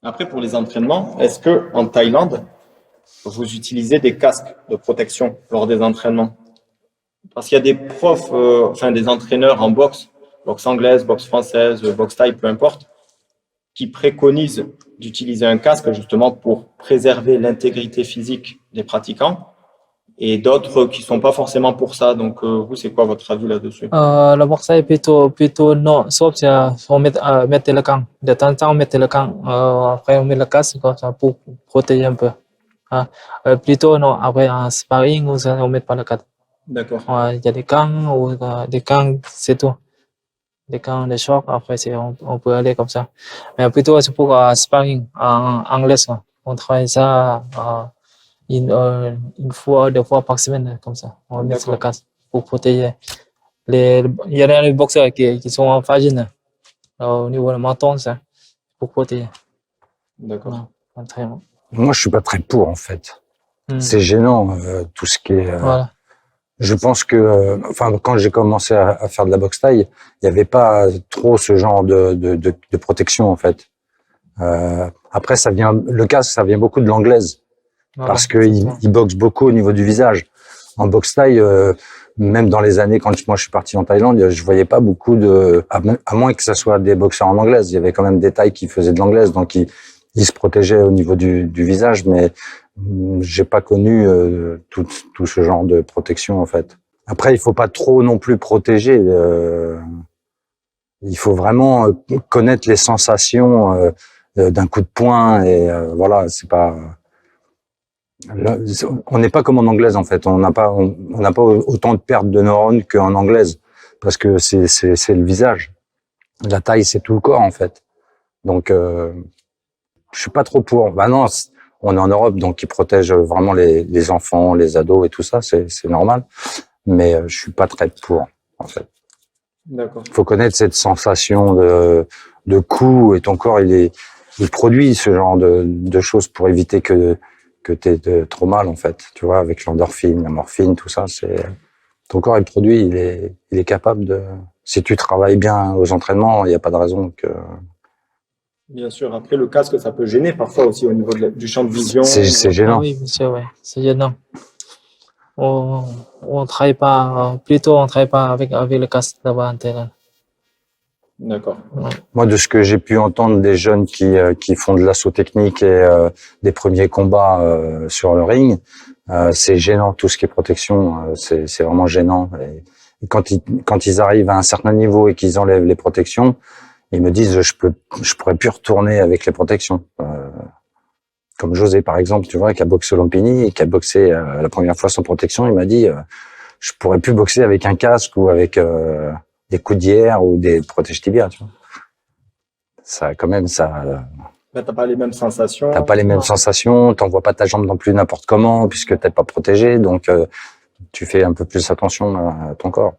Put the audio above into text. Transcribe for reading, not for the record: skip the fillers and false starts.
Après, pour les entraînements, est-ce que en Thaïlande, vous utilisez des casques de protection lors des entraînements? Parce qu'il y a des profs, enfin des entraîneurs en boxe, boxe anglaise, boxe française, boxe thaï, peu importe, qui préconisent d'utiliser un casque justement pour préserver l'intégrité physique des pratiquants et d'autres qui sont pas forcément pour ça. Donc, vous, c'est quoi votre avis là-dessus? Le boxe plutôt non, sauf si on met le camp. De temps en temps, on met le camp. Après, on met le casque comme ça pour protéger un peu. Hein. Plutôt non, après en sparring, on met pas le casque. D'accord. Ouais, il y a des camps ou des camps, c'est tout. Des camps de choc, après on peut aller comme ça. Mais plutôt c'est pour sparring en anglais. Quoi. On travaille ça une fois, 2 fois par semaine, comme ça. On met le D'accord. casque pour protéger. Il y a des boxeurs qui sont en phagine au niveau du menton, ça, pour protéger. D'accord. Entraînement. Moi, je suis pas très pour, en fait. C'est gênant, tout ce qui est... Voilà. Je pense que, enfin, quand j'ai commencé à faire de la boxe thaï, il n'y avait pas trop ce genre de protection, en fait. Après, le casque, ça vient beaucoup de l'anglaise. Voilà, Parce qu'il boxe beaucoup au niveau du visage. En boxe thaï, même dans les années, quand moi je suis parti en Thaïlande, je voyais pas beaucoup à moins que ça soit des boxeurs en anglaise. Il y avait quand même des Thaïs qui faisaient de l'anglaise, donc ils se protégeaient au niveau du visage, mais j'ai pas connu tout ce genre de protection, en fait. Après, il faut pas trop non plus protéger. Il faut vraiment connaître les sensations d'un coup de poing, et voilà, c'est pas... Là, on n'est pas comme en anglaise, en fait. On n'a pas autant de pertes de neurones qu'en anglaise, parce que c'est le visage. La taille, c'est tout le corps, en fait. Donc, je suis pas trop pour. Bah non, on est en Europe, donc ils protègent vraiment les enfants, les ados et tout ça, c'est normal. Mais je suis pas très pour, en fait. D'accord. Il faut connaître cette sensation de coup, et ton corps, il produit ce genre de choses pour éviter que t'aies trop mal, en fait. Tu vois, avec l'endorphine, la morphine, tout ça, ton corps, il produit, il est capable de... Si tu travailles bien aux entraînements, il n'y a pas de raison que... Bien sûr. Après, le casque, ça peut gêner parfois aussi au niveau du champ de vision. C'est gênant. Ah oui, monsieur, ouais, c'est gênant. On travaille pas, plutôt on travaille pas avec le casque là-bas en Thaïlande. D'accord. Ouais. Moi, de ce que j'ai pu entendre des jeunes qui font de l'assaut technique et des premiers combats sur le ring, c'est gênant, tout ce qui est protection, c'est vraiment gênant. Et quand ils arrivent à un certain niveau et qu'ils enlèvent les protections, ils me disent je pourrais plus retourner avec les protections. Comme José, par exemple, tu vois, qui a boxé au Lompini et qui a boxé la première fois sans protection, il m'a dit je pourrais plus boxer avec un casque ou avec des coudières ou des protèges tibias, tu vois. Ça, quand même, ça. Là, t'as pas les mêmes sensations. T'as pas les mêmes sensations, t'envoies pas ta jambe non plus n'importe comment puisque t'es pas protégé, donc tu fais un peu plus attention à ton corps.